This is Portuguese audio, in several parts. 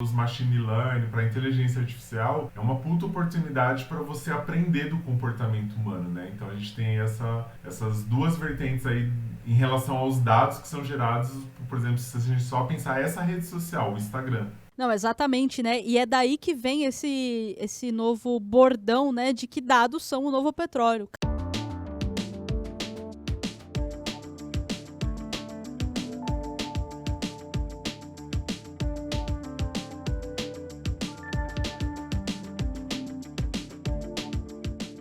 os machine learning, para inteligência artificial, é uma puta oportunidade para você aprender do comportamento humano, né? Então a gente tem essas duas vertentes aí em relação aos dados que são gerados, por exemplo, se a gente só pensar essa rede social, o Instagram. Não, exatamente, né? E é daí que vem esse novo bordão, né, de que dados são o novo petróleo.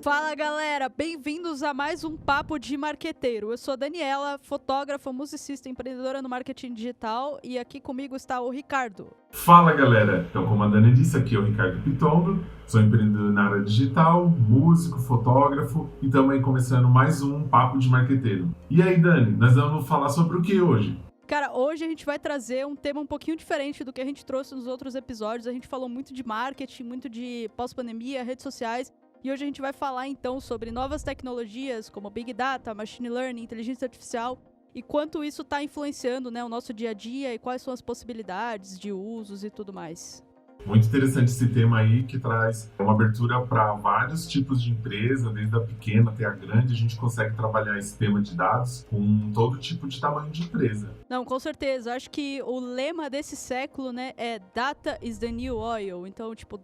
Fala galera, bem-vindos a mais um Papo de Marqueteiro. Eu sou a Daniela, fotógrafa, musicista, empreendedora no marketing digital e aqui comigo está o Ricardo. Fala galera, então como a Dani disse, aqui é o Ricardo Pitondo, sou empreendedor na área digital, músico, fotógrafo e estamos aí começando mais um Papo de Marqueteiro. E aí Dani, nós vamos falar sobre o que hoje? Cara, hoje a gente vai trazer um tema um pouquinho diferente do que a gente trouxe nos outros episódios. A gente falou muito de marketing, muito de pós-pandemia, redes sociais. E hoje a gente vai falar então sobre novas tecnologias como Big Data, Machine Learning, Inteligência Artificial e quanto isso está influenciando, né, o nosso dia a dia e quais são as possibilidades de usos e tudo mais. Muito interessante esse tema aí, que traz uma abertura para vários tipos de empresa, desde a pequena até a grande. A gente consegue trabalhar esse tema de dados com todo tipo de tamanho de empresa. Não, com certeza. Acho que o lema desse século, né, é Data is the new oil. Então, tipo,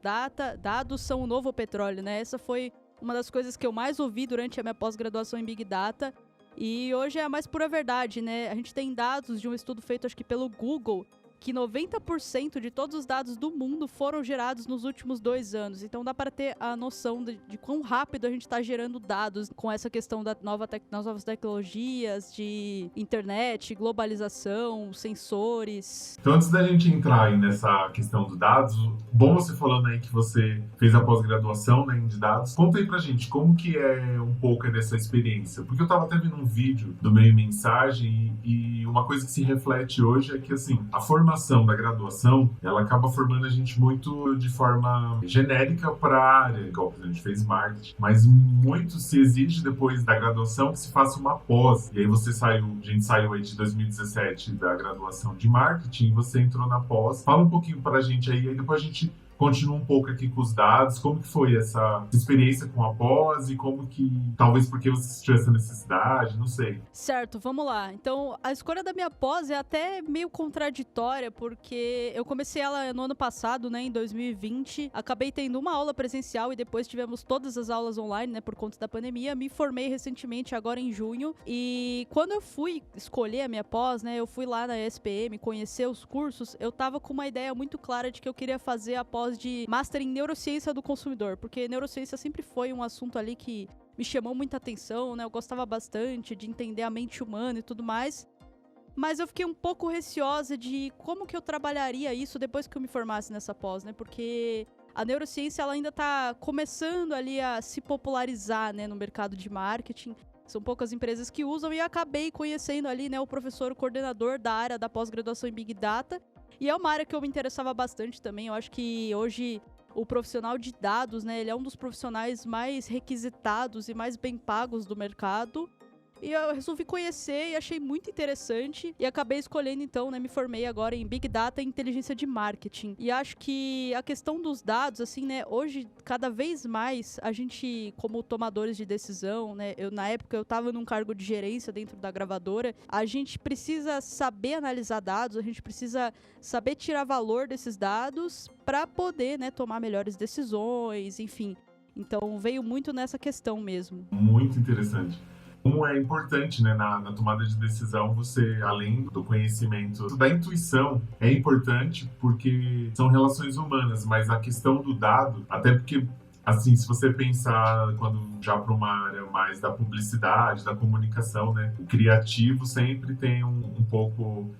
dados são o novo petróleo, né? Essa foi uma das coisas que eu mais ouvi durante a minha pós-graduação em Big Data. E hoje é a mais pura verdade, né? A gente tem dados de um estudo feito, acho que pelo Google, que 90% de todos os dados do mundo foram gerados nos últimos 2 anos. Então dá para ter a noção de quão rápido a gente está gerando dados com essa questão das novas tecnologias, de internet, globalização, sensores. Então, antes da gente entrar aí nessa questão dos dados, bom você falando aí que você fez a pós-graduação, né, em dados. Conta aí pra gente como que é um pouco dessa experiência. Porque eu tava até vendo um vídeo do Meio Mensagem e uma coisa que se reflete hoje é que, assim, a formação da graduação, ela acaba formando a gente muito de forma genérica para a área, igual a gente fez marketing, mas muito se exige depois da graduação que se faça uma pós. E aí a gente saiu aí de 2017 da graduação de marketing, e você entrou na pós. Fala um pouquinho para a gente aí depois a gente continua um pouco aqui com os dados, como que foi essa experiência com a pós e como que, talvez porque você sentiu essa necessidade, não sei. Certo, vamos lá. Então, a escolha da minha pós é até meio contraditória, porque eu comecei ela no ano passado, né, em 2020. Acabei tendo uma aula presencial e depois tivemos todas as aulas online, né, por conta da pandemia. Me formei recentemente, agora em junho. E quando eu fui escolher a minha pós, né, eu fui lá na ESPM conhecer os cursos, eu tava com uma ideia muito clara de que eu queria fazer a pós de Master em Neurociência do Consumidor, porque neurociência sempre foi um assunto ali que me chamou muita atenção, né? Eu gostava bastante de entender a mente humana e tudo mais. Mas eu fiquei um pouco receosa de como que eu trabalharia isso depois que eu me formasse nessa pós, né? Porque a neurociência ela ainda tá começando ali a se popularizar, né, no mercado de marketing. São poucas empresas que usam e acabei conhecendo ali, né, o professor, o coordenador da área da pós-graduação em Big Data. E é uma área que eu me interessava bastante também. Eu acho que hoje o profissional de dados, né, ele é um dos profissionais mais requisitados e mais bem pagos do mercado. E eu resolvi conhecer e achei muito interessante. E acabei escolhendo, então, né, me formei agora em Big Data e Inteligência de Marketing. E acho que a questão dos dados, assim, né, hoje, cada vez mais, a gente, como tomadores de decisão, né, na época eu tava num cargo de gerência dentro da gravadora, a gente precisa saber analisar dados, a gente precisa saber tirar valor desses dados para poder, né, tomar melhores decisões, enfim. Então, veio muito nessa questão mesmo. Muito interessante. Como é importante, né, na tomada de decisão, você, além do conhecimento, da intuição, é importante porque são relações humanas, mas a questão do dado, até porque, assim, se você pensar quando já para uma área mais da publicidade, da comunicação, né, o criativo sempre tem um pouco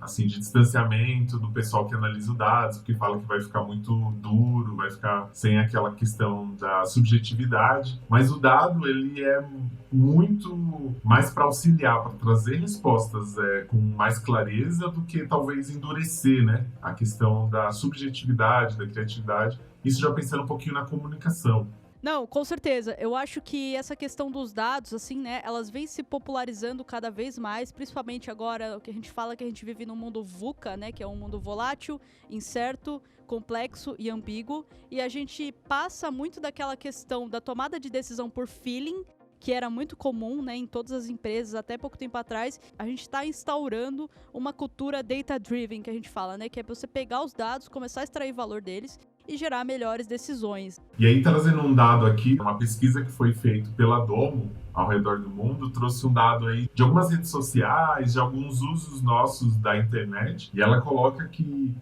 assim, de distanciamento do pessoal que analisa os dados, porque fala que vai ficar muito duro, vai ficar sem aquela questão da subjetividade, mas o dado, ele é muito mais para auxiliar, para trazer respostas com mais clareza do que talvez endurecer, né, a questão da subjetividade, da criatividade. Isso já pensando um pouquinho na comunicação. Não, com certeza. Eu acho que essa questão dos dados, assim, né, elas vêm se popularizando cada vez mais, principalmente agora, o que a gente fala que a gente vive num mundo VUCA, né, que é um mundo volátil, incerto, complexo e ambíguo, e a gente passa muito daquela questão da tomada de decisão por feeling, que era muito comum, né, em todas as empresas até pouco tempo atrás. A gente está instaurando uma cultura data-driven, que a gente fala, né, que é você pegar os dados, começar a extrair valor deles e gerar melhores decisões. E aí, trazendo um dado aqui, uma pesquisa que foi feita pela Domo ao redor do mundo, trouxe um dado aí de algumas redes sociais, de alguns usos nossos da internet, e ela coloca que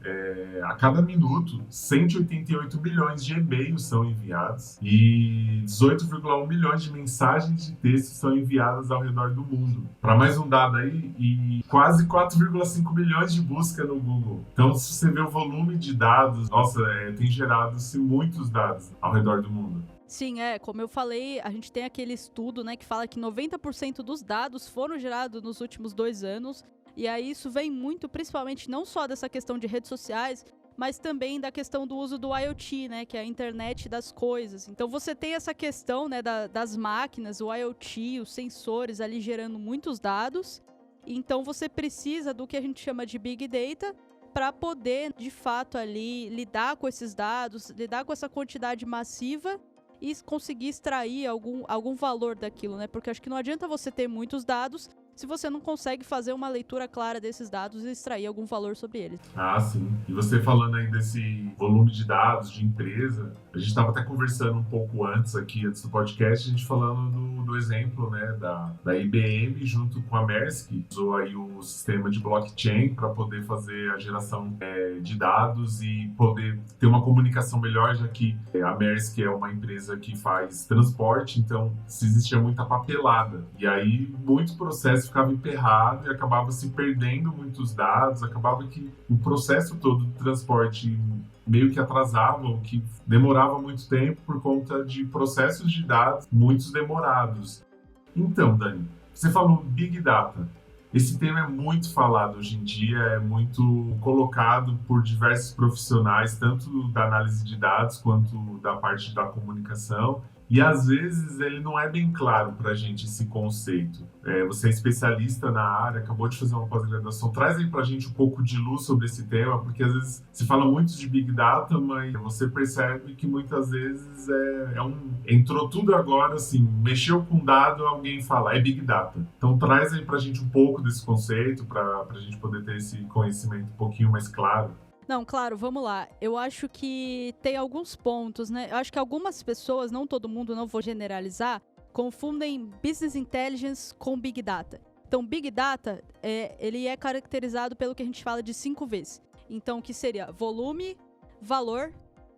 a cada minuto, 188 milhões de e-mails são enviados e 18,1 milhões de mensagens de texto são enviadas ao redor do mundo. Para mais um dado aí, e quase 4,5 milhões de busca no Google. Então, se você vê o volume de dados, nossa, tem gerado-se muitos dados ao redor do mundo. Sim, como eu falei, a gente tem aquele estudo, né, que fala que 90% dos dados foram gerados nos últimos 2 anos, e aí isso vem muito, principalmente, não só dessa questão de redes sociais, mas também da questão do uso do IoT, né, que é a internet das coisas. Então você tem essa questão, né, das máquinas, o IoT, os sensores ali gerando muitos dados, então você precisa do que a gente chama de Big Data, para poder, de fato, ali lidar com esses dados, lidar com essa quantidade massiva e conseguir extrair algum valor daquilo, né? Porque acho que não adianta você ter muitos dados se você não consegue fazer uma leitura clara desses dados e extrair algum valor sobre eles. Ah, sim. E você falando aí desse volume de dados de empresa, a gente estava até conversando um pouco antes do podcast, a gente falando do exemplo, né, da IBM junto com a Maersk, que usou aí o sistema de blockchain para poder fazer a geração de dados e poder ter uma comunicação melhor, já que a Maersk é uma empresa que faz transporte, então existia muita papelada. E aí, muito processo ficava emperrado e acabava se perdendo muitos dados, acabava que o processo todo do transporte meio que atrasava, ou que demorava muito tempo por conta de processos de dados muito demorados. Então, Dani, você falou Big Data. Esse tema é muito falado hoje em dia, é muito colocado por diversos profissionais, tanto da análise de dados quanto da parte da comunicação. E às vezes ele não é bem claro para a gente esse conceito. Você é especialista na área, acabou de fazer uma pós-graduação, traz aí para a gente um pouco de luz sobre esse tema, porque às vezes se fala muito de Big Data, mas você percebe que muitas vezes entrou tudo agora, assim, mexeu com dado, alguém fala, é Big Data. Então traz aí para a gente um pouco desse conceito, para a gente poder ter esse conhecimento um pouquinho mais claro. Não, claro, vamos lá. Eu acho que tem alguns pontos, né? Eu acho que algumas pessoas, não todo mundo, não vou generalizar, confundem Business Intelligence com Big Data. Então, Big Data, ele é caracterizado pelo que a gente fala de 5 Vs. Então, que seria volume, valor,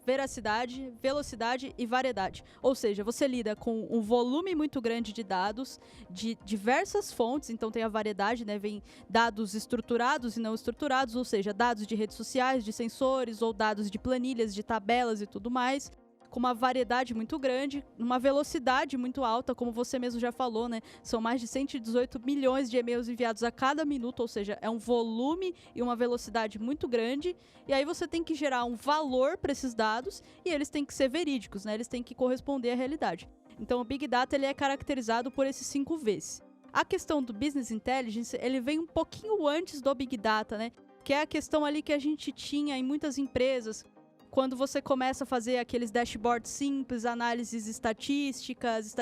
veracidade, velocidade e variedade. Ou seja, você lida com um volume muito grande de dados de diversas fontes, então tem a variedade, né? Vem dados estruturados e não estruturados, ou seja, dados de redes sociais, de sensores, ou dados de planilhas, de tabelas e tudo mais, com uma variedade muito grande, uma velocidade muito alta, como você mesmo já falou, né? São mais de 118 milhões de e-mails enviados a cada minuto, ou seja, é um volume e uma velocidade muito grande. E aí você tem que gerar um valor para esses dados e eles têm que ser verídicos, né? Eles têm que corresponder à realidade. Então, o Big Data ele é caracterizado por esses 5 Vs. A questão do Business Intelligence, ele vem um pouquinho antes do Big Data, né? Que é a questão ali que a gente tinha em muitas empresas, quando você começa a fazer aqueles dashboards simples, análises estatísticas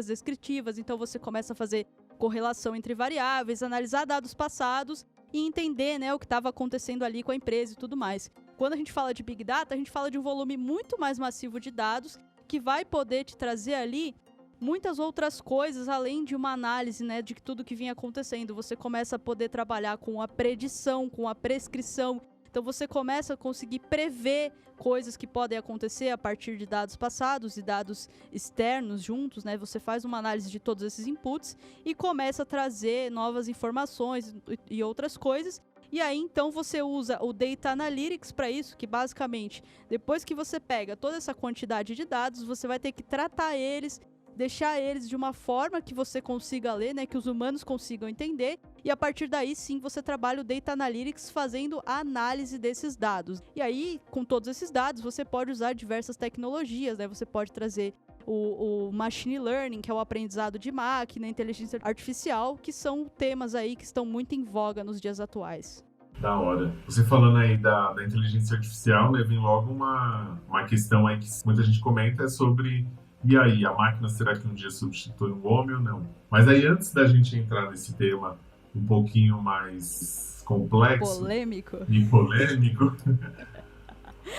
descritivas, então você começa a fazer correlação entre variáveis, analisar dados passados e entender, né, o que estava acontecendo ali com a empresa e tudo mais. Quando a gente fala de Big Data, a gente fala de um volume muito mais massivo de dados que vai poder te trazer ali muitas outras coisas, além de uma análise, né, de tudo que vinha acontecendo. Você começa a poder trabalhar com a predição, com a prescrição. Então você começa a conseguir prever coisas que podem acontecer a partir de dados passados e dados externos juntos, né? Você faz uma análise de todos esses inputs e começa a trazer novas informações e outras coisas. E aí, então, você usa o Data Analytics para isso, que basicamente, depois que você pega toda essa quantidade de dados, você vai ter que tratar eles, deixar eles de uma forma que você consiga ler, né, que os humanos consigam entender, e a partir daí sim você trabalha o Data Analytics fazendo a análise desses dados. E aí, com todos esses dados, você pode usar diversas tecnologias, né, você pode trazer o machine learning, que é o aprendizado de máquina, inteligência artificial, que são temas aí que estão muito em voga nos dias atuais. Da hora. Você falando aí da inteligência artificial, né, vem logo uma questão aí que muita gente comenta, é sobre, e aí, a máquina será que um dia substitui o homem ou não? Mas aí, antes da gente entrar nesse tema um pouquinho mais complexo Polêmico. e polêmico,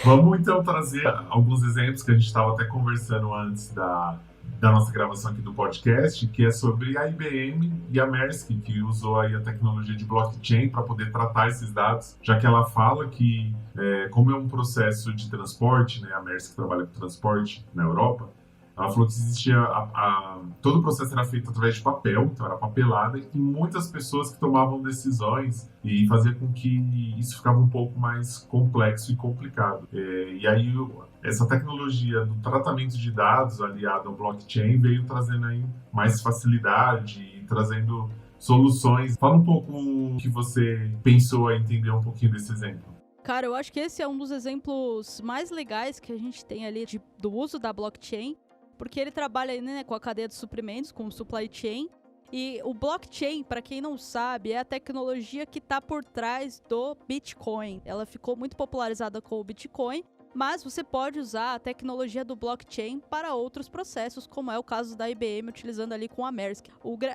vamos então trazer alguns exemplos que a gente estava até conversando antes da nossa gravação aqui do podcast, que é sobre a IBM e a Maersk, que usou aí a tecnologia de blockchain para poder tratar esses dados, já que ela fala que, como é um processo de transporte, né, a Maersk trabalha com transporte na Europa, ela falou que existia todo o processo era feito através de papel, então era papelada, e muitas pessoas que tomavam decisões e fazia com que isso ficava um pouco mais complexo e complicado. E aí essa tecnologia do tratamento de dados aliada ao blockchain veio trazendo aí mais facilidade e trazendo soluções. Fala um pouco o que você pensou a entender um pouquinho desse exemplo. Cara, eu acho que esse é um dos exemplos mais legais que a gente tem ali do uso da blockchain, porque ele trabalha, né, com a cadeia de suprimentos, com o supply chain. E o blockchain, para quem não sabe, é a tecnologia que está por trás do Bitcoin. Ela ficou muito popularizada com o Bitcoin, mas você pode usar a tecnologia do blockchain para outros processos, como é o caso da IBM utilizando ali com a Maersk.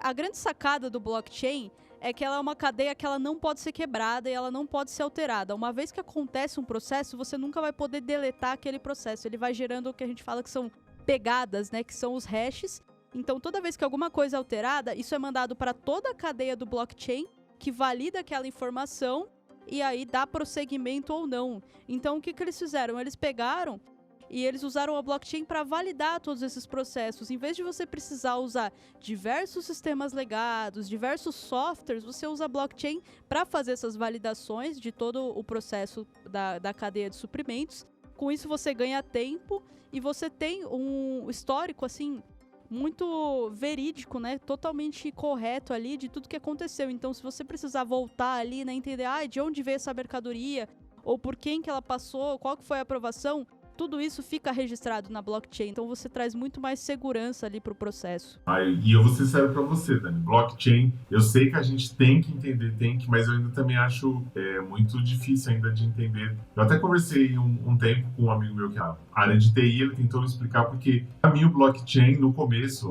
A grande sacada do blockchain é que ela é uma cadeia que ela não pode ser quebrada e ela não pode ser alterada. Uma vez que acontece um processo, você nunca vai poder deletar aquele processo. Ele vai gerando o que a gente fala que são pegadas, né, que são os hashes. Então, toda vez que alguma coisa é alterada, isso é mandado para toda a cadeia do blockchain, que valida aquela informação e aí dá prosseguimento ou não. Então, o que eles fizeram? Eles pegaram e eles usaram a blockchain para validar todos esses processos. Em vez de você precisar usar diversos sistemas legados, diversos softwares, você usa a blockchain para fazer essas validações de todo o processo da cadeia de suprimentos. Com isso, você ganha tempo e você tem um histórico, assim, muito verídico, né? Totalmente correto ali de tudo que aconteceu. Então, se você precisar voltar ali, né? Entender, de onde veio essa mercadoria, ou por quem que ela passou, qual que foi a aprovação, tudo isso fica registrado na blockchain. Então, você traz muito mais segurança ali pro processo. E eu vou ser sério pra você, Dani. Blockchain, eu sei que a gente tem que entender, mas eu ainda também acho muito difícil ainda de entender. Eu até conversei um tempo com um amigo meu que é a área de TI, ele tentou me explicar porque, pra mim, o blockchain, no começo,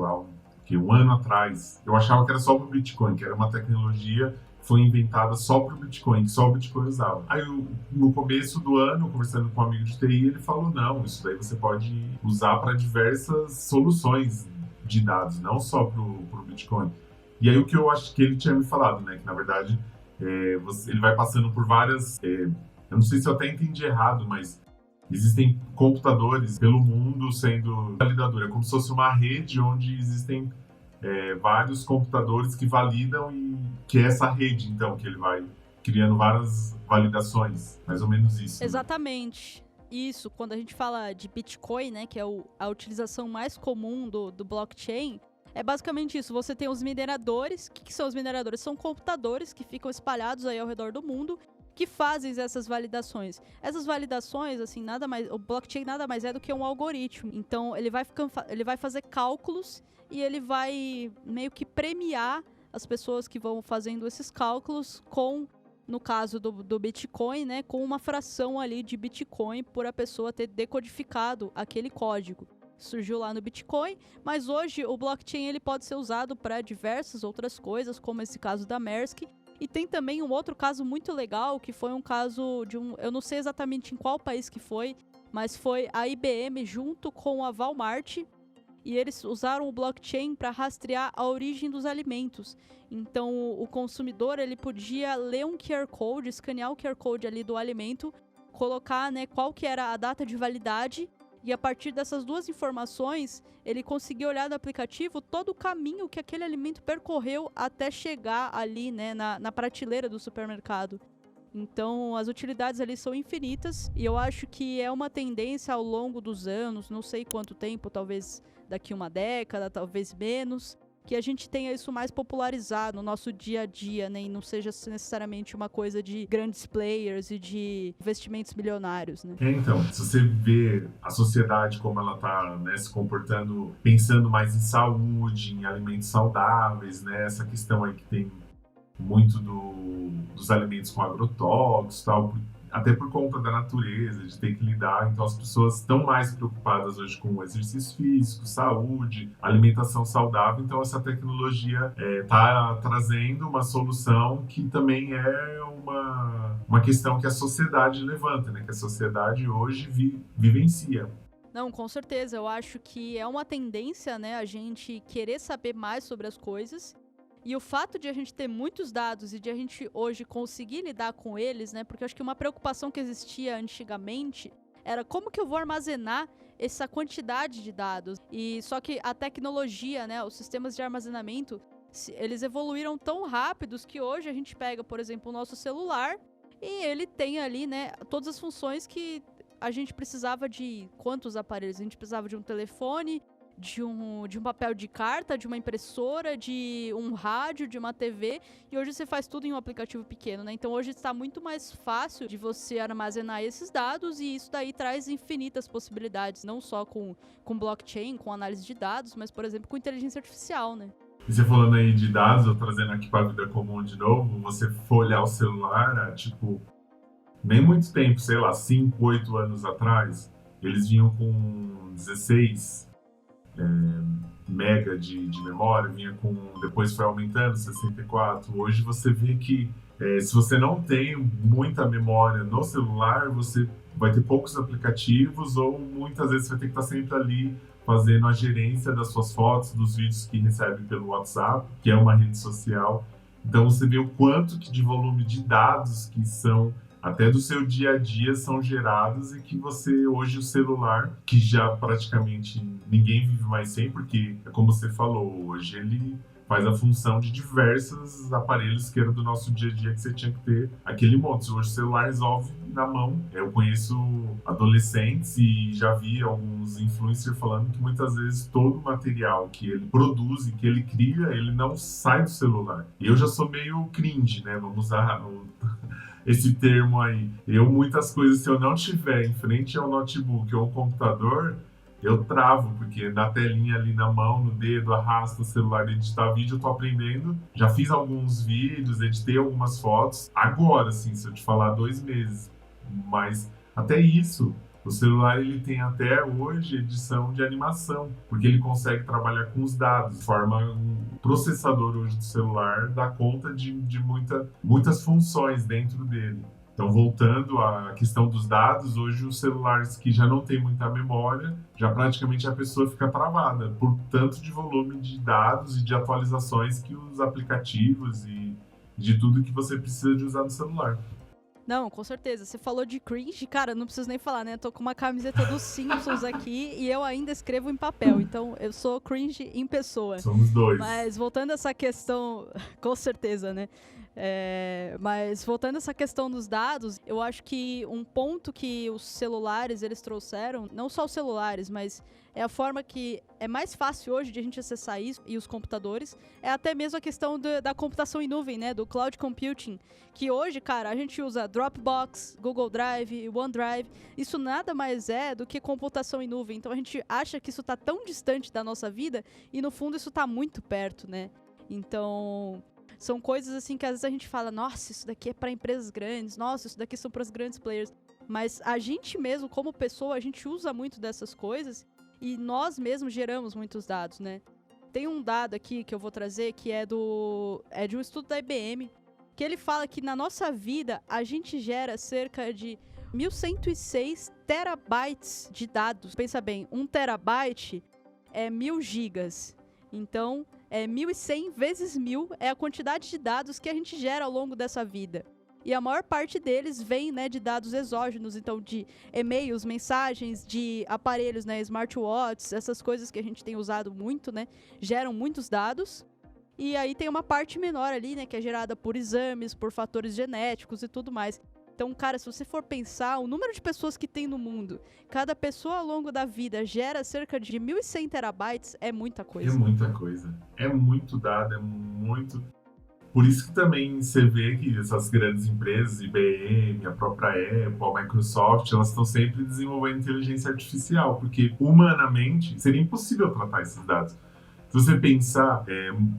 um ano atrás, eu achava que era só pro Bitcoin, que era uma tecnologia foi inventada só para o Bitcoin, que só o Bitcoin usava. Aí, no começo do ano, conversando com um amigo de TI, ele falou, não, isso daí você pode usar para diversas soluções de dados, não só para o Bitcoin. E aí, o que eu acho que ele tinha me falado, né, que na verdade, ele vai passando por várias... eu não sei se eu até entendi errado, mas existem computadores pelo mundo sendo validador. É como se fosse uma rede onde existem vários computadores que validam e que é essa rede, então, que ele vai criando várias validações, mais ou menos isso. Exatamente. Né? Isso, quando a gente fala de Bitcoin, né, que é a utilização mais comum do blockchain, é basicamente isso. Você tem os mineradores. O que são os mineradores? São computadores que ficam espalhados aí ao redor do mundo que fazem essas validações. Essas validações, assim, o blockchain nada mais é do que um algoritmo. Então, ele vai fazer cálculos e ele vai meio que premiar as pessoas que vão fazendo esses cálculos no caso do Bitcoin, né, com uma fração ali de Bitcoin por a pessoa ter decodificado aquele código. Surgiu lá no Bitcoin, mas hoje o blockchain ele pode ser usado para diversas outras coisas, como esse caso da Maersk. E tem também um outro caso muito legal, que foi um caso eu não sei exatamente em qual país que foi, mas foi a IBM junto com a Walmart, e eles usaram o blockchain para rastrear a origem dos alimentos. Então, o consumidor ele podia ler um QR Code, escanear o QR Code ali do alimento, colocar, né, qual que era a data de validade, e a partir dessas duas informações, ele conseguia olhar no aplicativo todo o caminho que aquele alimento percorreu até chegar ali, né, na prateleira do supermercado. Então, as utilidades ali são infinitas, e eu acho que é uma tendência ao longo dos anos, não sei quanto tempo, talvez daqui uma década, talvez menos, que a gente tenha isso mais popularizado no nosso dia a dia, né? E não seja necessariamente uma coisa de grandes players e de investimentos milionários, né? Então, se você vê a sociedade como ela está, né, se comportando, pensando mais em saúde, em alimentos saudáveis, né? Essa questão aí que tem muito dos alimentos com agrotóxicos, tal, até por conta da natureza, de ter que lidar. Então, as pessoas estão mais preocupadas hoje com exercício físico, saúde, alimentação saudável. Então, essa tecnologia está trazendo uma solução que também é uma questão que a sociedade levanta, né? Que a sociedade hoje vivencia. Não, com certeza. Eu acho que é uma tendência, né, a gente querer saber mais sobre as coisas. E o fato de a gente ter muitos dados e de a gente hoje conseguir lidar com eles, né? Porque eu acho que uma preocupação que existia antigamente era como que eu vou armazenar essa quantidade de dados. E só que a tecnologia, né, os sistemas de armazenamento, eles evoluíram tão rápidos que hoje a gente pega, por exemplo, o nosso celular e ele tem ali, né, todas as funções que a gente precisava de quantos aparelhos? A gente precisava de um telefone, de um papel de carta, de uma impressora, de um rádio, de uma TV, e hoje você faz tudo em um aplicativo pequeno, né? Então hoje está muito mais fácil de você armazenar esses dados, e isso daí traz infinitas possibilidades, não só com blockchain, com análise de dados, mas, por exemplo, com inteligência artificial, né? E você falando aí de dados, eu trazendo aqui para a vida comum de novo, você for olhar o celular, tipo, nem muito tempo, sei lá, 5, 8 anos atrás, eles vinham com 16 mega de memória, vinha com, depois foi aumentando, 64. Hoje você vê que se você não tem muita memória no celular, você vai ter poucos aplicativos, ou muitas vezes você vai ter que estar sempre ali fazendo a gerência das suas fotos, dos vídeos que recebe pelo WhatsApp, que é uma rede social. Então você vê o quanto que de volume de dados que são até do seu dia a dia são gerados, e que você, hoje, o celular, que já praticamente ninguém vive mais sem, porque, como você falou, hoje ele faz a função de diversos aparelhos que eram do nosso dia a dia, que você tinha que ter aquele monte. Hoje o celular resolve na mão. Eu conheço adolescentes e já vi alguns influencers falando que muitas vezes todo o material que ele produz e que ele cria, ele não sai do celular. E eu já sou meio cringe, né? Vamos usar esse termo aí. Muitas coisas, se eu não tiver em frente ao notebook ou ao computador, eu travo, porque na telinha ali na mão, no dedo, arrasto o celular e editar vídeo, eu tô aprendendo. Já fiz alguns vídeos, editei algumas fotos. Agora, assim, se eu te falar 2 meses. Mas até isso, o celular ele tem até hoje edição de animação, porque ele consegue trabalhar com os dados. De forma, um processador hoje do celular dá conta de muitas funções dentro dele. Então, voltando à questão dos dados, hoje os celulares que já não tem muita memória, já praticamente a pessoa fica travada por tanto de volume de dados e de atualizações que os aplicativos e de tudo que você precisa de usar no celular. Não, com certeza. Você falou de cringe, cara, não preciso nem falar, né? Tô com uma camiseta dos Simpsons aqui e eu ainda escrevo em papel, então eu sou cringe em pessoa. Somos dois. Mas voltando a essa questão, com certeza, né? Mas voltando a essa questão dos dados, eu acho que um ponto que os celulares eles trouxeram, não só os celulares, mas é a forma que é mais fácil hoje de a gente acessar isso, e os computadores, é até mesmo a questão da computação em nuvem, né, do cloud computing, que hoje, cara, a gente usa Dropbox, Google Drive, OneDrive, isso nada mais é do que computação em nuvem. Então a gente acha que isso tá tão distante da nossa vida, e no fundo isso tá muito perto, né? Então, são coisas assim que às vezes a gente fala, nossa, isso daqui é para empresas grandes, nossa, isso daqui são para os grandes players. Mas a gente mesmo, como pessoa, a gente usa muito dessas coisas e nós mesmos geramos muitos dados, né? Tem um dado aqui que eu vou trazer que é de um estudo da IBM, que ele fala que na nossa vida a gente gera cerca de 1.106 terabytes de dados. Pensa bem, 1 terabyte é 1.000 gigas. Então, 1.100 vezes 1.000 é a quantidade de dados que a gente gera ao longo dessa vida. E a maior parte deles vem, né, de dados exógenos, então de e-mails, mensagens, de aparelhos, né, smartwatches, essas coisas que a gente tem usado muito, né, geram muitos dados. E aí tem uma parte menor ali, né, que é gerada por exames, por fatores genéticos e tudo mais. Então, cara, se você for pensar, o número de pessoas que tem no mundo, cada pessoa ao longo da vida gera cerca de 1.100 terabytes, é muita coisa. É muita coisa. É muito dado, é muito... Por isso que também você vê que essas grandes empresas, IBM, a própria Apple, a Microsoft, elas estão sempre desenvolvendo inteligência artificial, porque humanamente seria impossível tratar esses dados. Se você pensar,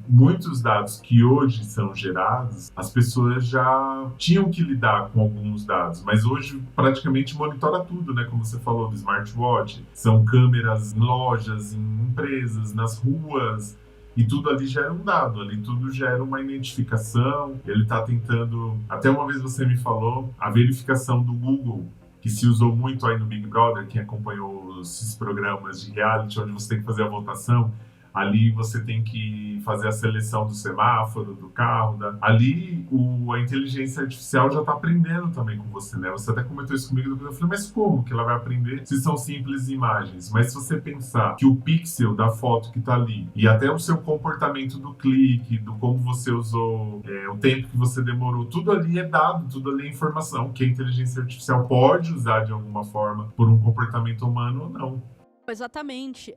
muitos dados que hoje são gerados, as pessoas já tinham que lidar com alguns dados, mas hoje praticamente monitora tudo, né? Como você falou do smartwatch, são câmeras em lojas, em empresas, nas ruas, e tudo ali gera um dado, ali tudo gera uma identificação. Ele está tentando, até uma vez você me falou, a verificação do Google, que se usou muito aí no Big Brother, quem acompanhou esses programas de reality, onde você tem que fazer a votação. Ali você tem que fazer a seleção do semáforo, do carro. Ali a inteligência artificial já está aprendendo também com você, né? Você até comentou isso comigo, eu falei, mas como que ela vai aprender se são simples imagens? Mas se você pensar que o pixel da foto que está ali, e até o seu comportamento do clique, do como você usou, o tempo que você demorou, tudo ali é dado, tudo ali é informação que a inteligência artificial pode usar de alguma forma por um comportamento humano ou não. Exatamente.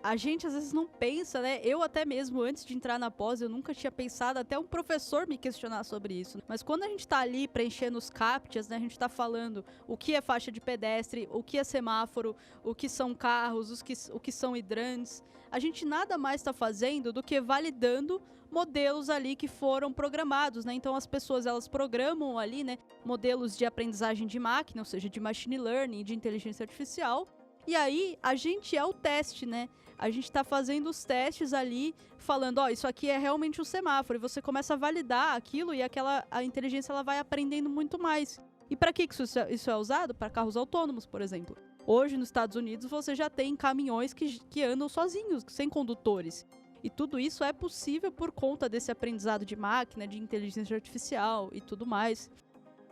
A gente às vezes não pensa, né? Eu até mesmo, antes de entrar na pós, eu nunca tinha pensado, até um professor me questionar sobre isso. Mas quando a gente tá ali preenchendo os CAPTCHAs, né? A gente tá falando o que é faixa de pedestre, o que é semáforo, o que são carros, o que são hidrantes. A gente nada mais tá fazendo do que validando modelos ali que foram programados, né? Então as pessoas, elas programam ali, né? Modelos de aprendizagem de máquina, ou seja, de machine learning, de inteligência artificial. E aí, a gente é o teste, né? A gente tá fazendo os testes ali, falando, isso aqui é realmente um semáforo. E você começa a validar aquilo e a inteligência ela vai aprendendo muito mais. E para que isso é usado? Para carros autônomos, por exemplo. Hoje, nos Estados Unidos, você já tem caminhões que andam sozinhos, sem condutores. E tudo isso é possível por conta desse aprendizado de máquina, de inteligência artificial e tudo mais.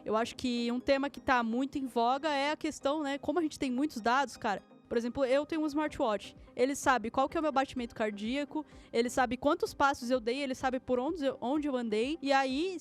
Eu acho que um tema que tá muito em voga é a questão, né? Como a gente tem muitos dados, cara. Por exemplo, eu tenho um smartwatch. Ele sabe qual que é o meu batimento cardíaco, ele sabe quantos passos eu dei, ele sabe por onde eu andei. E aí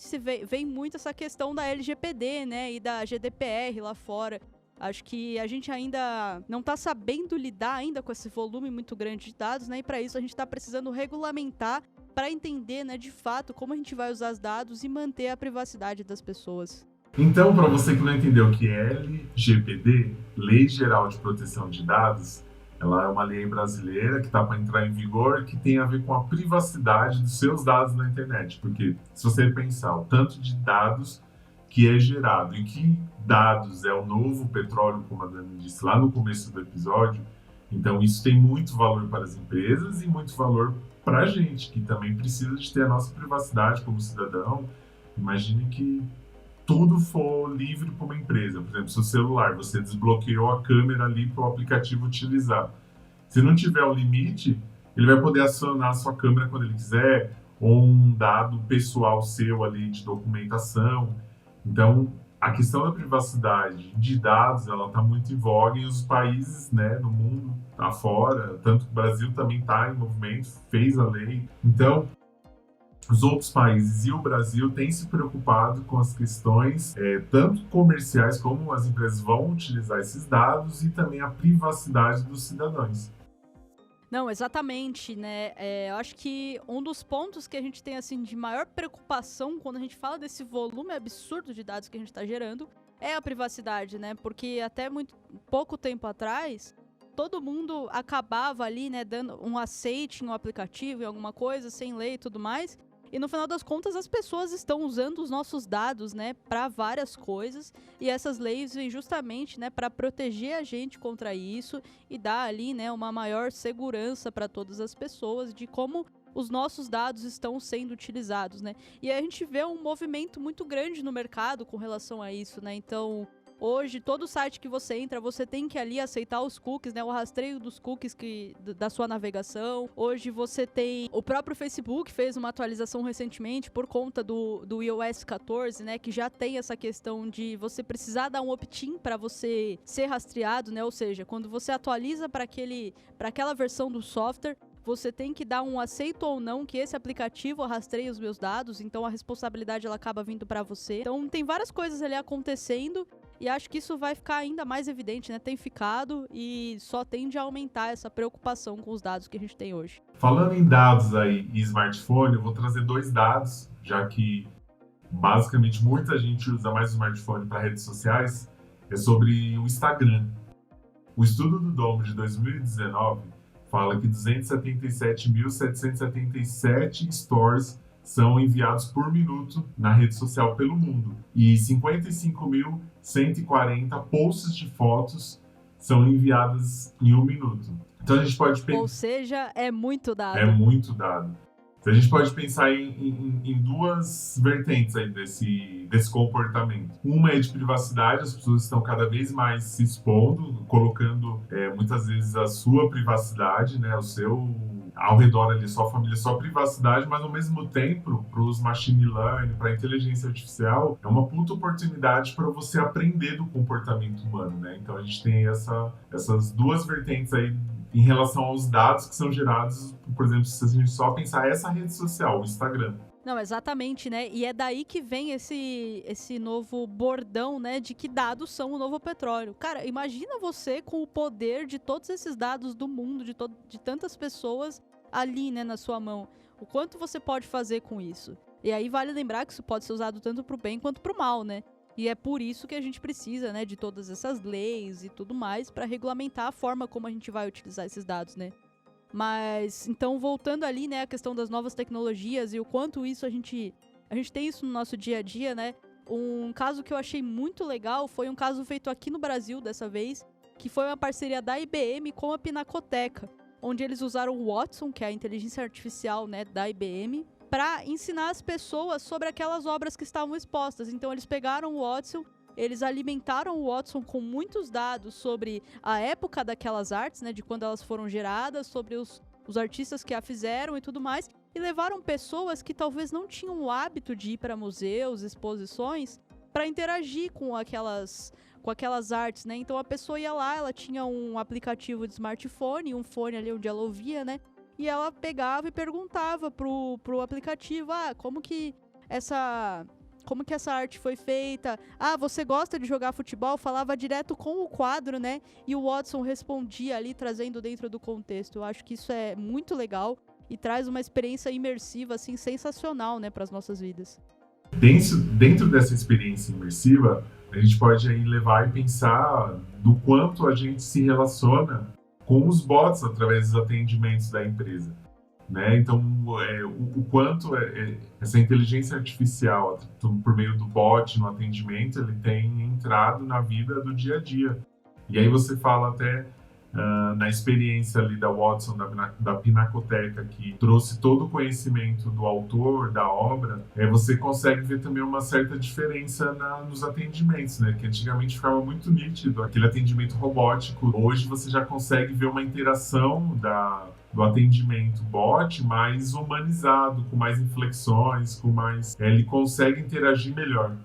vem muito essa questão da LGPD, né? E da GDPR lá fora. Acho que a gente ainda não tá sabendo lidar ainda com esse volume muito grande de dados, né? E para isso a gente tá precisando regulamentar para entender, né, de fato, como a gente vai usar os dados e manter a privacidade das pessoas. Então, para você que não entendeu o que é LGPD, Lei Geral de Proteção de Dados, ela é uma lei brasileira que está para entrar em vigor, que tem a ver com a privacidade dos seus dados na internet. Porque se você pensar o tanto de dados que é gerado e que dados é o novo petróleo, como a Dani disse lá no começo do episódio, então isso tem muito valor para as empresas e muito valor para a gente, que também precisa de ter a nossa privacidade como cidadão. Imagine que tudo for livre para uma empresa. Por exemplo, seu celular, você desbloqueou a câmera ali para o aplicativo utilizar. Se não tiver o limite, ele vai poder acionar a sua câmera quando ele quiser, ou um dado pessoal seu ali de documentação. Então, a questão da privacidade de dados, ela está muito em voga e os países, né, no mundo afora, tanto que o Brasil também está em movimento, fez a lei. Então, os outros países e o Brasil têm se preocupado com as questões tanto comerciais, como as empresas vão utilizar esses dados, e também a privacidade dos cidadãos. Não, exatamente, né? Eu acho que um dos pontos que a gente tem, assim, de maior preocupação quando a gente fala desse volume absurdo de dados que a gente está gerando é a privacidade, né? Porque até muito pouco tempo atrás, todo mundo acabava ali, né, dando um aceite em um aplicativo, em alguma coisa, sem lei e tudo mais. E no final das contas, as pessoas estão usando os nossos dados, né, para várias coisas. E essas leis vêm justamente, né, para proteger a gente contra isso e dar ali, né, uma maior segurança para todas as pessoas de como os nossos dados estão sendo utilizados, né? E a gente vê um movimento muito grande no mercado com relação a isso, né? Então, hoje, todo site que você entra, você tem que ali aceitar os cookies, né? O rastreio dos cookies da sua navegação. Hoje você tem... O próprio Facebook fez uma atualização recentemente por conta do iOS 14, né? Que já tem essa questão de você precisar dar um opt-in para você ser rastreado, né? Ou seja, quando você atualiza para aquela versão do software, você tem que dar um aceito ou não que esse aplicativo rastreie os meus dados, então a responsabilidade ela acaba vindo para você. Então tem várias coisas ali acontecendo e acho que isso vai ficar ainda mais evidente, né? Tem ficado e só tende a aumentar essa preocupação com os dados que a gente tem hoje. Falando em dados aí e smartphone, eu vou trazer 2 dados, já que basicamente muita gente usa mais o smartphone para redes sociais, é sobre o Instagram. O estudo do Domo de 2019 fala que 277.777 stories são enviados por minuto na rede social pelo mundo e 55.140 posts de fotos são enviadas em 1 minuto. Então a gente pode Ou seja, é muito dado. É muito dado. Então a gente pode pensar em 2 vertentes aí desse comportamento. Uma é de privacidade, as pessoas estão cada vez mais se expondo, colocando muitas vezes a sua privacidade, né, o seu ao redor ali, sua família, sua privacidade, mas ao mesmo tempo, para os machine learning, para a inteligência artificial, é uma puta oportunidade para você aprender do comportamento humano, né? Então a gente tem essas 2 vertentes aí em relação aos dados que são gerados, por exemplo, se a gente só pensar essa rede social, o Instagram. Não, exatamente, né? E é daí que vem esse novo bordão, né? De que dados são o novo petróleo. Cara, imagina você com o poder de todos esses dados do mundo, de tantas pessoas ali, né, na sua mão. O quanto você pode fazer com isso? E aí vale lembrar que isso pode ser usado tanto pro bem quanto pro mal, né? E é por isso que a gente precisa, né, de todas essas leis e tudo mais para regulamentar a forma como a gente vai utilizar esses dados, né? Mas, então, voltando ali, né, a questão das novas tecnologias e o quanto isso a gente tem isso no nosso dia a dia, né? Um caso que eu achei muito legal foi um caso feito aqui no Brasil dessa vez, que foi uma parceria da IBM com a Pinacoteca, onde eles usaram o Watson, que é a inteligência artificial, né, da IBM, para ensinar as pessoas sobre aquelas obras que estavam expostas. Então, eles pegaram o Watson, eles alimentaram o Watson com muitos dados sobre a época daquelas artes, né, de quando elas foram geradas, sobre os artistas que a fizeram e tudo mais, e levaram pessoas que talvez não tinham o hábito de ir para museus, exposições, para interagir com aquelas artes, né? Então a pessoa ia lá, ela tinha um aplicativo de smartphone, um fone ali onde ela ouvia, né? E ela pegava e perguntava pro aplicativo, como que essa arte foi feita? Você gosta de jogar futebol? Falava direto com o quadro, né? E o Watson respondia ali, trazendo dentro do contexto. Eu acho que isso é muito legal e traz uma experiência imersiva, assim, sensacional, né, para as nossas vidas. Dentro dessa experiência imersiva, a gente pode aí levar e pensar do quanto a gente se relaciona com os bots através dos atendimentos da empresa, né? Então, o quanto essa inteligência artificial, por meio do bot no atendimento, ele tem entrado na vida do dia a dia. E aí você fala até na experiência ali da Watson, da Pinacoteca, que trouxe todo o conhecimento do autor, da obra, você consegue ver também uma certa diferença nos atendimentos, né? Que antigamente ficava muito nítido, aquele atendimento robótico. Hoje você já consegue ver uma interação do atendimento bot mais humanizado, com mais inflexões, ele consegue interagir melhor.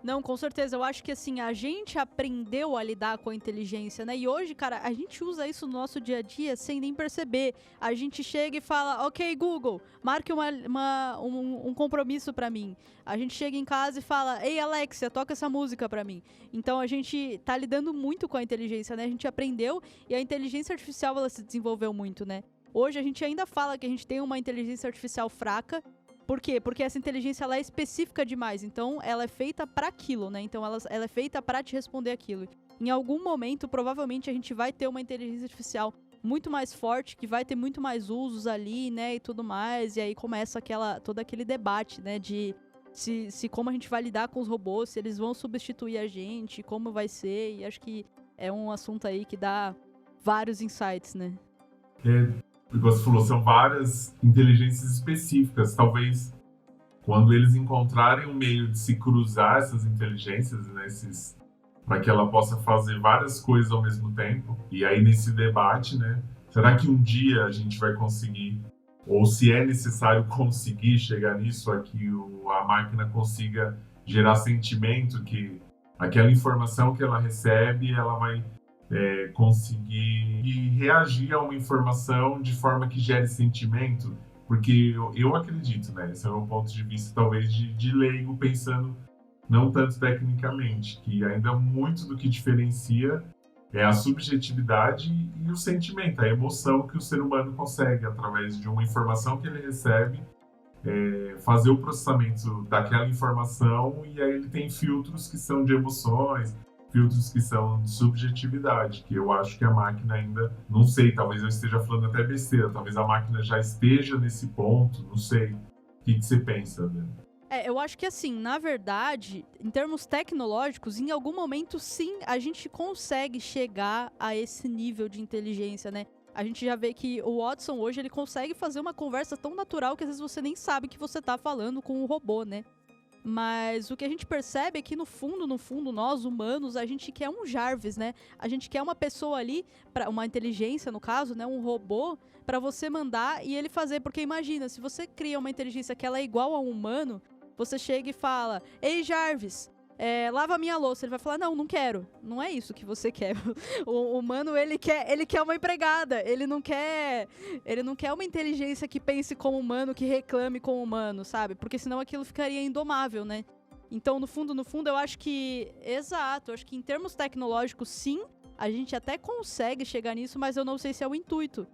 Não, com certeza. Eu acho que, assim, a gente aprendeu a lidar com a inteligência, né? E hoje, cara, a gente usa isso no nosso dia a dia sem nem perceber. A gente chega e fala, ok, Google, marque um compromisso pra mim. A gente chega em casa e fala, ei, Alexia, toca essa música pra mim. Então, a gente tá lidando muito com a inteligência, né? A gente aprendeu e a inteligência artificial, ela se desenvolveu muito, né? Hoje, a gente ainda fala que a gente tem uma inteligência artificial fraca. Por quê? Porque essa inteligência ela é específica demais, então ela é feita para aquilo, né? Então ela é feita para te responder aquilo. Em algum momento, provavelmente, a gente vai ter uma inteligência artificial muito mais forte, que vai ter muito mais usos ali, né, e tudo mais, e aí começa todo aquele debate, né, de se como a gente vai lidar com os robôs, se eles vão substituir a gente, como vai ser, e acho que é um assunto aí que dá vários insights, né? Você falou, são várias inteligências específicas. Talvez quando eles encontrarem um meio de se cruzar essas inteligências, né, para que ela possa fazer várias coisas ao mesmo tempo, e aí nesse debate, né, será que um dia a gente vai conseguir, ou se é necessário conseguir chegar nisso, a que a máquina consiga gerar sentimento, que aquela informação que ela recebe, ela vai conseguir reagir a uma informação de forma que gere sentimento, porque eu acredito, né? Esse é o meu ponto de vista, talvez de leigo, pensando não tanto tecnicamente, que ainda muito do que diferencia é a subjetividade e o sentimento, a emoção que o ser humano consegue, através de uma informação que ele recebe, fazer o processamento daquela informação, e aí ele tem filtros que são de emoções, filtros que são de subjetividade, que eu acho que a máquina ainda, não sei, talvez eu esteja falando até besteira, talvez a máquina já esteja nesse ponto, não sei. O que você pensa, né? Eu acho que assim, na verdade, em termos tecnológicos, em algum momento sim, a gente consegue chegar a esse nível de inteligência, né? A gente já vê que o Watson hoje, ele consegue fazer uma conversa tão natural que às vezes você nem sabe que você tá falando com um robô, né? Mas o que a gente percebe é que no fundo, nós humanos, a gente quer um Jarvis, né? A gente quer uma pessoa ali, uma inteligência no caso, né? Um robô, pra você mandar e ele fazer. Porque imagina, se você cria uma inteligência que ela é igual a um humano, você chega e fala: "Ei, Jarvis, lava a minha louça". Ele vai falar: "Não, não quero". Não é isso que você quer. O humano, ele quer uma empregada. Ele não quer uma inteligência que pense como humano, que reclame como humano, sabe? Porque senão aquilo ficaria indomável, né? Então, no fundo, eu acho que... Exato, eu acho que em termos tecnológicos, sim, a gente até consegue chegar nisso, mas eu não sei se é o intuito.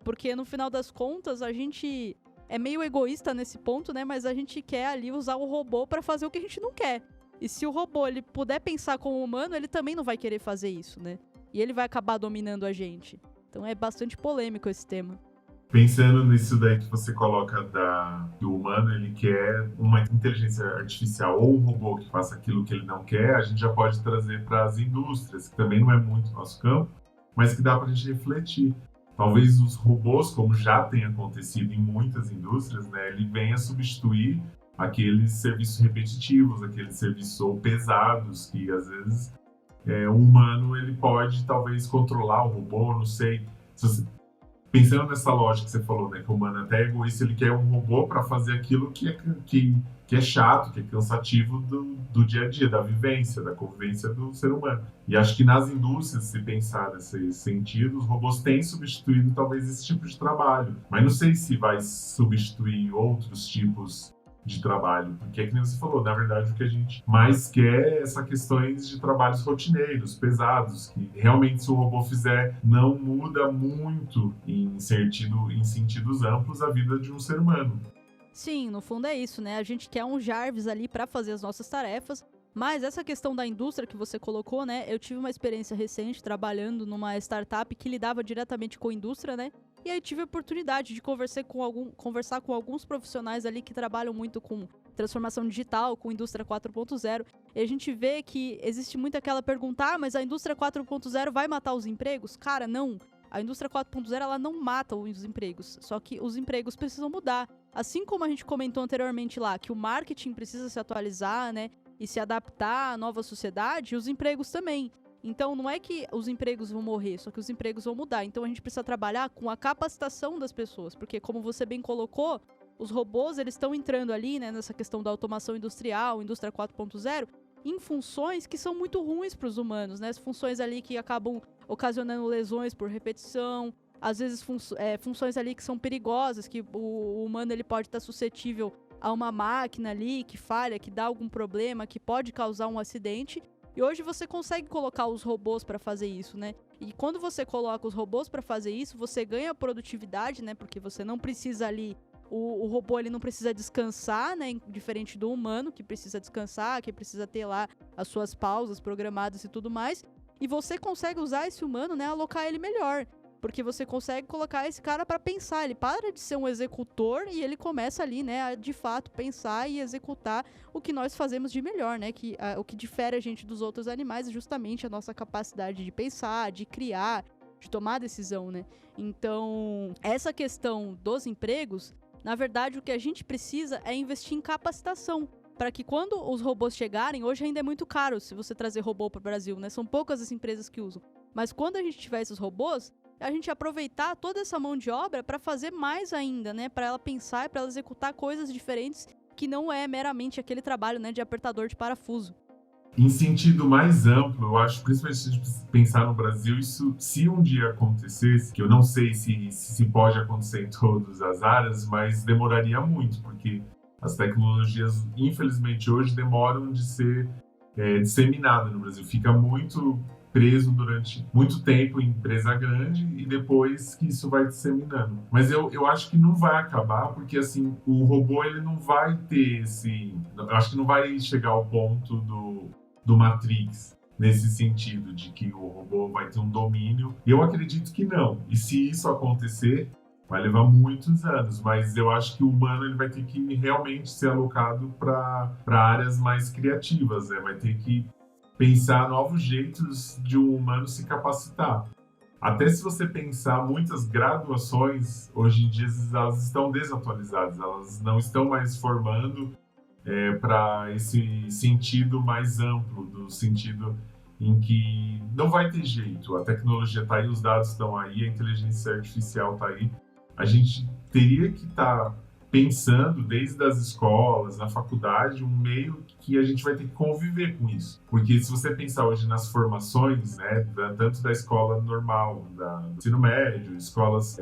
Porque, no final das contas, a gente... é meio egoísta nesse ponto, né? Mas a gente quer ali usar o robô pra fazer o que a gente não quer. E se o robô ele puder pensar como humano, ele também não vai querer fazer isso, né? E ele vai acabar dominando a gente. Então é bastante polêmico esse tema. Pensando nisso daí que você coloca que o humano ele quer uma inteligência artificial ou um robô que faça aquilo que ele não quer, a gente já pode trazer para as indústrias, que também não é muito nosso campo, mas que dá para a gente refletir. Talvez os robôs, como já tem acontecido em muitas indústrias, né, ele venha substituir aqueles serviços repetitivos, aqueles serviços ou pesados, que às vezes o humano ele pode talvez controlar o robô, não sei. Pensando nessa lógica que você falou, né, que o humano até é egoísta, ele quer um robô para fazer aquilo que é chato, que é cansativo do dia a dia, da vivência, da convivência do ser humano. E acho que nas indústrias, se pensar nesse sentido, os robôs têm substituído talvez esse tipo de trabalho. Mas não sei se vai substituir outros tipos de trabalho, porque é que nem você falou, na verdade o que a gente mais quer é essas questões de trabalhos rotineiros, pesados, que realmente se o robô fizer não muda muito em sentidos amplos a vida de um ser humano. Sim, no fundo é isso, né? A gente quer um Jarvis ali pra fazer as nossas tarefas, mas essa questão da indústria que você colocou, né? Eu tive uma experiência recente trabalhando numa startup que lidava diretamente com a indústria, né? E aí tive a oportunidade de conversar com alguns profissionais ali que trabalham muito com transformação digital, com indústria 4.0. E a gente vê que existe muito aquela pergunta: mas a indústria 4.0 vai matar os empregos? Cara, não. A indústria 4.0 ela não mata os empregos, só que os empregos precisam mudar. Assim como a gente comentou anteriormente lá, que o marketing precisa se atualizar, né? E se adaptar à nova sociedade, os empregos também. Então, não é que os empregos vão morrer, só que os empregos vão mudar. Então, a gente precisa trabalhar com a capacitação das pessoas, porque, como você bem colocou, os robôs, eles estão entrando ali, né, nessa questão da automação industrial, indústria 4.0, em funções que são muito ruins para os humanos, né? Funções ali que acabam ocasionando lesões por repetição, às vezes funções ali que são perigosas, que o humano ele pode estar suscetível a uma máquina ali que falha, que dá algum problema, que pode causar um acidente. E hoje você consegue colocar os robôs para fazer isso, né? E quando você coloca os robôs para fazer isso, você ganha produtividade, né? Porque você não precisa ali... O robô ele não precisa descansar, né? Diferente do humano, que precisa descansar, que precisa ter lá as suas pausas programadas e tudo mais. E você consegue usar esse humano, né? Alocar ele melhor. Porque você consegue colocar esse cara para pensar. Ele para de ser um executor e ele começa ali, né, a de fato pensar e executar o que nós fazemos de melhor, né? O que difere a gente dos outros animais é justamente a nossa capacidade de pensar, de criar, de tomar decisão, né? Então, essa questão dos empregos, na verdade, o que a gente precisa é investir em capacitação. Para que quando os robôs chegarem, hoje ainda é muito caro se você trazer robô para o Brasil, né? São poucas as empresas que usam. Mas quando a gente tiver esses robôs, a gente aproveitar toda essa mão de obra para fazer mais ainda, né? Para ela pensar e para ela executar coisas diferentes que não é meramente aquele trabalho, né, de apertador de parafuso. Em sentido mais amplo, eu acho, principalmente se a gente pensar no Brasil, isso, se um dia acontecesse, que eu não sei se pode acontecer em todas as áreas, mas demoraria muito, porque as tecnologias, infelizmente, hoje demoram de ser disseminadas no Brasil. Fica muito preso durante muito tempo em empresa grande e depois que isso vai disseminando. Mas eu acho que não vai acabar, porque assim, o robô ele não vai ter esse... Eu acho que não vai chegar ao ponto do Matrix, nesse sentido, de que o robô vai ter um domínio. Eu acredito que não. E se isso acontecer, vai levar muitos anos, mas eu acho que o humano ele vai ter que realmente ser alocado para áreas mais criativas, né? Vai ter que pensar novos jeitos de um humano se capacitar. Até se você pensar, muitas graduações, hoje em dia, elas estão desatualizadas, elas não estão mais formando para esse sentido mais amplo, do sentido em que não vai ter jeito, a tecnologia está aí, os dados estão aí, a inteligência artificial está aí. A gente teria que estar pensando desde as escolas, na faculdade, um meio que a gente vai ter que conviver com isso. Porque se você pensar hoje nas formações, né, tanto da escola normal, do ensino médio, escolas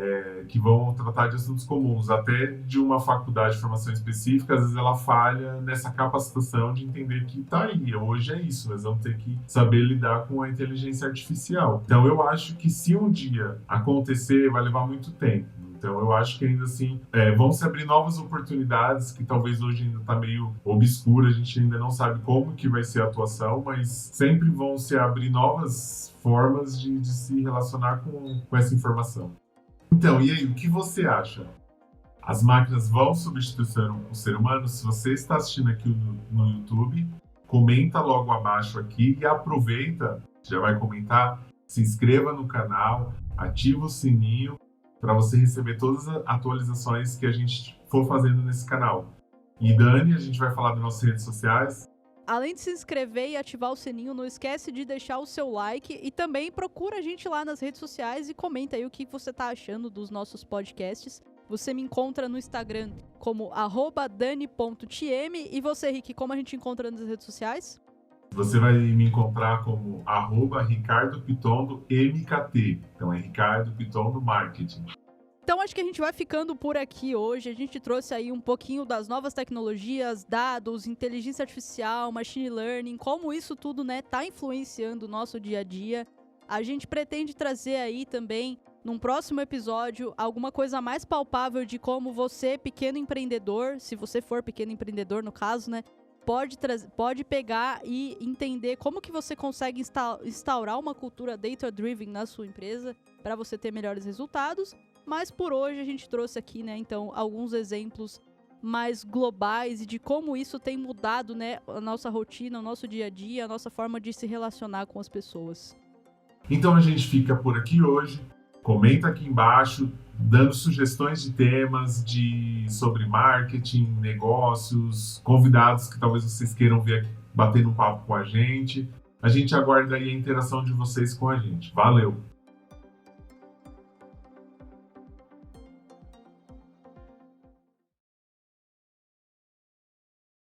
que vão tratar de assuntos comuns, até de uma faculdade de formação específica, às vezes ela falha nessa capacitação de entender que tá aí, hoje é isso, nós vamos ter que saber lidar com a inteligência artificial. Então eu acho que se um dia acontecer, vai levar muito tempo. Então, eu acho que ainda assim vão se abrir novas oportunidades que talvez hoje ainda está meio obscura, a gente ainda não sabe como que vai ser a atuação, mas sempre vão se abrir novas formas de se relacionar com essa informação. Então, e aí, o que você acha? As máquinas vão substituir o ser humano? Se você está assistindo aqui no YouTube, comenta logo abaixo aqui e aproveita, já vai comentar, se inscreva no canal, ativa o sininho, para você receber todas as atualizações que a gente for fazendo nesse canal. E Dani, a gente vai falar das nossas redes sociais. Além de se inscrever e ativar o sininho, não esquece de deixar o seu like e também procura a gente lá nas redes sociais e comenta aí o que você tá achando dos nossos podcasts. Você me encontra no Instagram como @dani.tm e você, Rick, como a gente encontra nas redes sociais? Você vai me encontrar como @RicardoPitondo_MKT. Então é Ricardo Pitondo Marketing. Então acho que a gente vai ficando por aqui hoje. A gente trouxe aí um pouquinho das novas tecnologias, dados, inteligência artificial, machine learning, como isso tudo, né, tá influenciando o nosso dia a dia. A gente pretende trazer aí também, num próximo episódio, alguma coisa mais palpável de como você, pequeno empreendedor, se você for pequeno empreendedor no caso, né, pode pegar e entender como que você consegue instaurar uma cultura data-driven na sua empresa para você ter melhores resultados. Mas por hoje a gente trouxe aqui, né, então, alguns exemplos mais globais e de como isso tem mudado, né, a nossa rotina, o nosso dia a dia, a nossa forma de se relacionar com as pessoas. Então a gente fica por aqui hoje. Comenta aqui embaixo, dando sugestões de temas sobre marketing, negócios, convidados que talvez vocês queiram ver aqui, bater um papo com a gente. A gente aguarda aí a interação de vocês com a gente. Valeu!